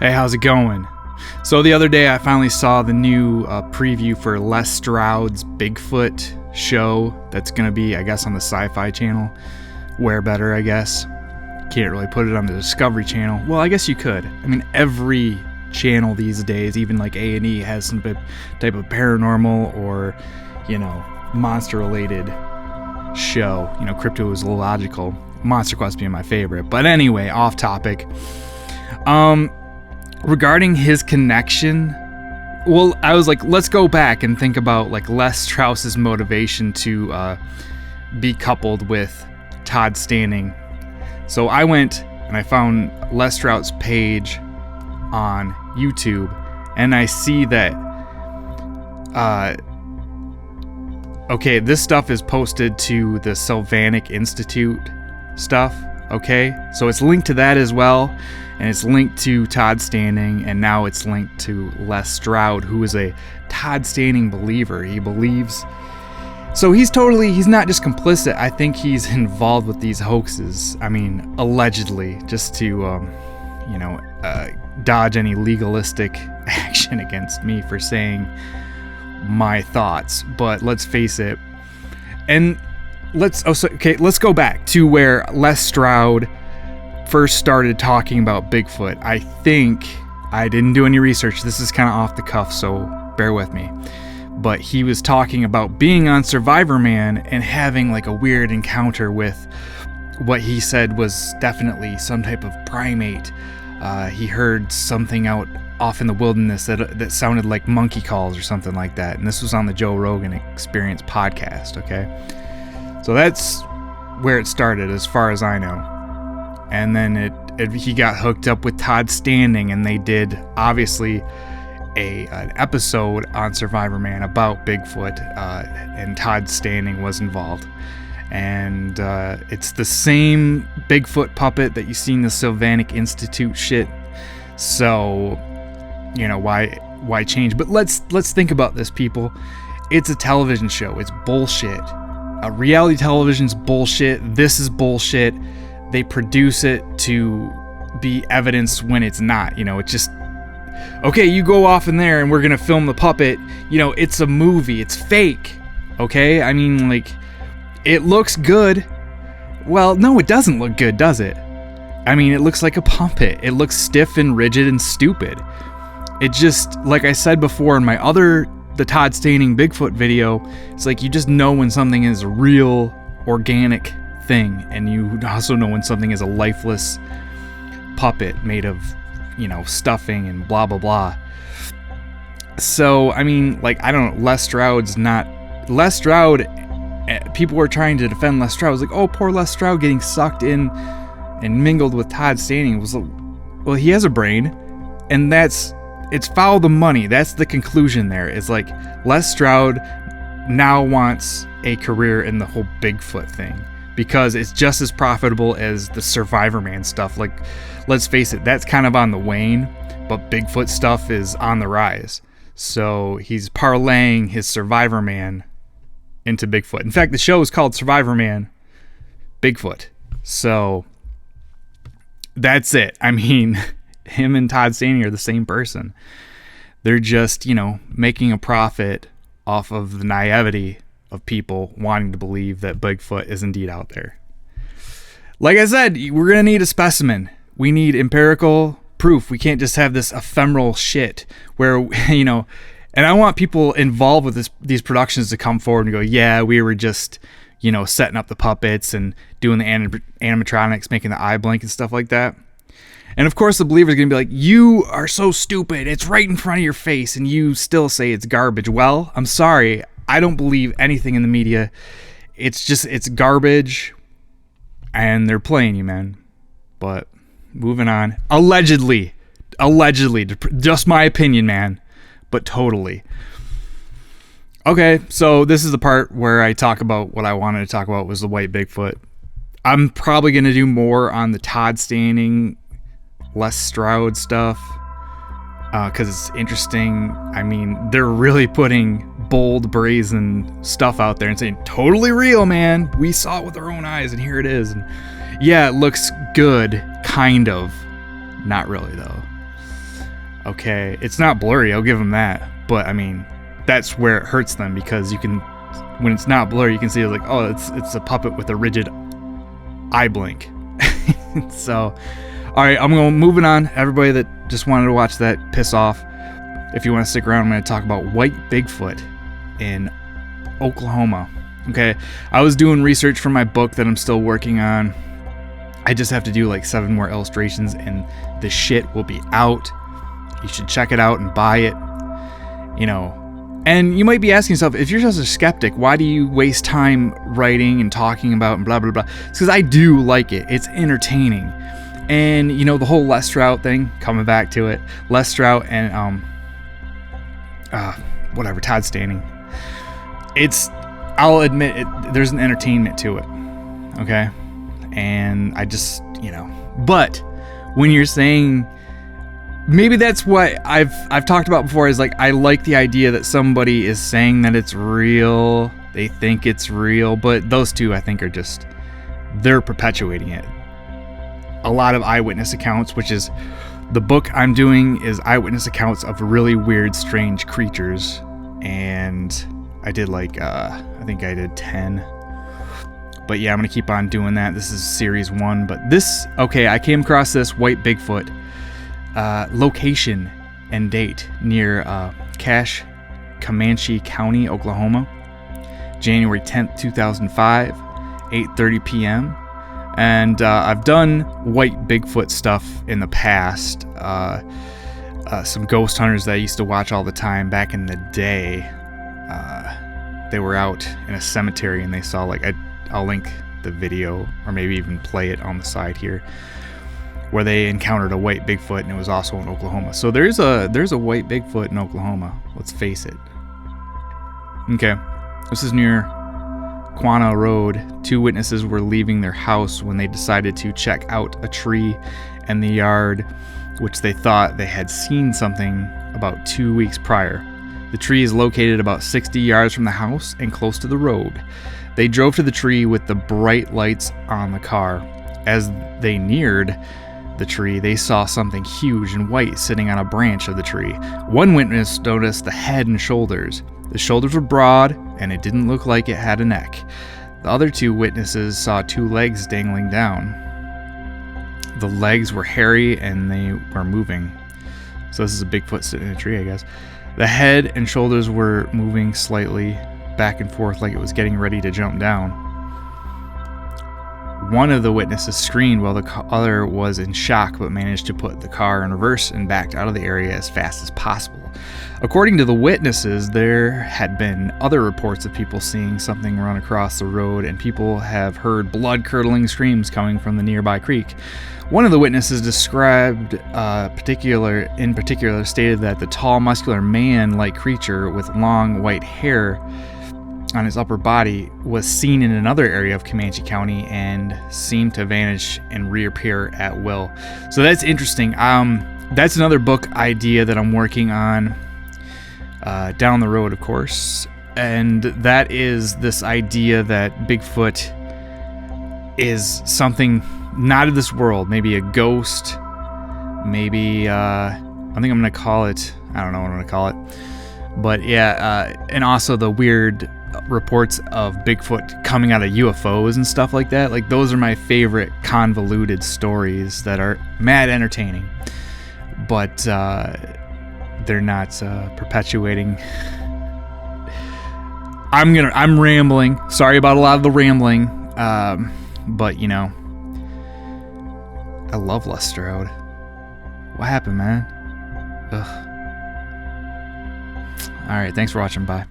Hey, how's it going? So the other day I finally saw the new preview for Les Stroud's Bigfoot show that's going to be, I guess, on the Sci-Fi Channel. Where better, I guess. Can't really put it on the Discovery Channel. Well, I guess you could. I mean, every channel these days, even like A&E, has some type of paranormal or, monster-related show. Cryptozoological. Monster Quest being my favorite. But anyway, off topic. Regarding his connection, well, I was like, let's go back and think about like Les Strauss's motivation to be coupled with Todd Standing. So I went and I found Les Stroud's page on YouTube, and I see that okay, this stuff is posted to the Sylvanic Institute stuff, okay? So it's linked to that as well, and it's linked to Todd Standing, and now it's linked to Les Stroud, who is a Todd Standing believer. He believes... So he's not just complicit, I think he's involved with these hoaxes. I mean, allegedly, just to, dodge any legalistic action against me for saying my thoughts. But let's face it, and let's go back to where Les Stroud first started talking about Bigfoot. I think, I didn't do any research, this is kind of off the cuff, so bear with me. But he was talking about being on Survivor Man and having like a weird encounter with what he said was definitely some type of primate. He heard something out off in the wilderness that sounded like monkey calls or something like that. And this was on the Joe Rogan Experience podcast, okay? So that's where it started as far as I know. And then he got hooked up with Todd Standing, and they did, obviously, an episode on Survivor Man about Bigfoot, and Todd Standing was involved. And it's the same Bigfoot puppet that you see in the Sylvanic Institute shit. So, why change? But let's think about this, people. It's a television show. It's bullshit. Reality television's bullshit. This is bullshit. They produce it to be evidence when it's not. It's just, okay, you go off in there and we're gonna film the puppet. It's a movie. It's fake. Okay? I mean, like, it looks good. Well, no, it doesn't look good, does it? I mean, it looks like a puppet. It looks stiff and rigid and stupid. It just, like I said before in the Todd Standing Bigfoot video, it's like you just know when something is a real, organic thing, and you also know when something is a lifeless puppet made of, stuffing and blah blah blah. So I mean, like, I don't know, Les Stroud, people were trying to defend Les Stroud. It was like, oh, poor Les Stroud getting sucked in and mingled with Todd Standing. It was like, well, he has a brain, and it's follow the money. That's the conclusion there. It's like Les Stroud now wants a career in the whole Bigfoot thing, because it's just as profitable as the Survivor Man stuff. Like, let's face it, that's kind of on the wane, but Bigfoot stuff is on the rise. So he's parlaying his Survivor Man into Bigfoot. In fact, the show is called Survivor Man Bigfoot. So that's it. I mean, him and Todd Standing are the same person. They're just, making a profit off of the naivety of people wanting to believe that Bigfoot is indeed out there. Like I said, we're going to need a specimen. We need empirical proof. We can't just have this ephemeral shit where, and I want people involved with these productions to come forward and go, yeah, we were just, setting up the puppets and doing the animatronics, making the eye blink and stuff like that. And of course the believer's going to be like, you are so stupid. It's right in front of your face, and you still say it's garbage. Well, I'm sorry. I don't believe anything in the media. It's garbage, and they're playing you, man. But moving on. Allegedly, just my opinion, man, but totally. Okay, so this is the part where I talk about what I wanted to talk about, was the white Bigfoot. I'm probably going to do more on the Todd Standing, Les Stroud stuff, because it's interesting. I mean, they're really putting bold, brazen stuff out there and saying, totally real, man. We saw it with our own eyes, and here it is. And yeah, it looks good, kind of. Not really, though. Okay, it's not blurry, I'll give them that. But I mean, that's where it hurts them, because you can, when it's not blurry, you can see it's like, oh, it's a puppet with a rigid eye blink. So, all right, I'm going moving on. Everybody that just wanted to watch that, piss off. If you want to stick around, I'm going to talk about white Bigfoot in Oklahoma. Okay, I was doing research for my book that I'm still working on. I just have to do like 7 more illustrations, and the shit will be out. You should check it out and buy it. You know, and you might be asking yourself, if you're just a skeptic, why do you waste time writing and talking about and blah, blah, blah? It's because I do like it. It's entertaining. And, you know, the whole Les Stroud thing, coming back to it, Les Stroud and, whatever, Todd Standing. I'll admit it, there's an entertainment to it. Okay? And I just, you know, but when you're saying, maybe that's what I've talked about before, is like, I like the idea that somebody is saying that it's real, they think it's real, but those two I think are just, they're perpetuating it. A lot of eyewitness accounts, which is the book I'm doing, is eyewitness accounts of really weird, strange creatures, and I did like I think I did 10. But yeah, I'm gonna keep on doing that. This is series 1, but this, okay, I came across this white Bigfoot. Location and date near Cache, Comanche County, Oklahoma, January 10th, 2005, 8:30 p.m. And I've done white Bigfoot stuff in the past. Some ghost hunters that I used to watch all the time back in the day, they were out in a cemetery and they saw, like, I'll link the video or maybe even play it on the side here, where they encountered a white Bigfoot, and it was also in Oklahoma. So there's a white Bigfoot in Oklahoma. Let's face it. Okay, this is near Quanah Road. 2 witnesses were leaving their house when they decided to check out a tree in the yard, which they thought they had seen something about 2 weeks prior. The tree is located about 60 yards from the house and close to the road. They drove to the tree with the bright lights on the car. As they neared the tree, they saw something huge and white sitting on a branch of the tree. One witness noticed the head and shoulders. The shoulders were broad, and it didn't look like it had a neck. The other 2 witnesses saw 2 legs dangling down. The legs were hairy, and they were moving. So this is a Bigfoot sitting in a tree, I guess. The head and shoulders were moving slightly back and forth like it was getting ready to jump down. One of the witnesses screamed while the other was in shock, but managed to put the car in reverse and backed out of the area as fast as possible. According to the witnesses, there had been other reports of people seeing something run across the road, and people have heard blood-curdling screams coming from the nearby creek. One of the witnesses described in particular stated that the tall, muscular man-like creature with long white hair on his upper body was seen in another area of Comanche County and seemed to vanish and reappear at will. So that's interesting. That's another book idea that I'm working on down the road, of course. And that is this idea that Bigfoot is something not of this world. Maybe a ghost. Maybe, I think I'm going to call it, I don't know what I'm going to call it. But yeah, and also the weird reports of Bigfoot coming out of UFOs and stuff like that. Like, those are my favorite convoluted stories that are mad entertaining, but they're not perpetuating. I'm rambling. Sorry about a lot of the rambling, but you know, I love Les Stroud. What happened, man? Ugh. All right, thanks for watching. Bye.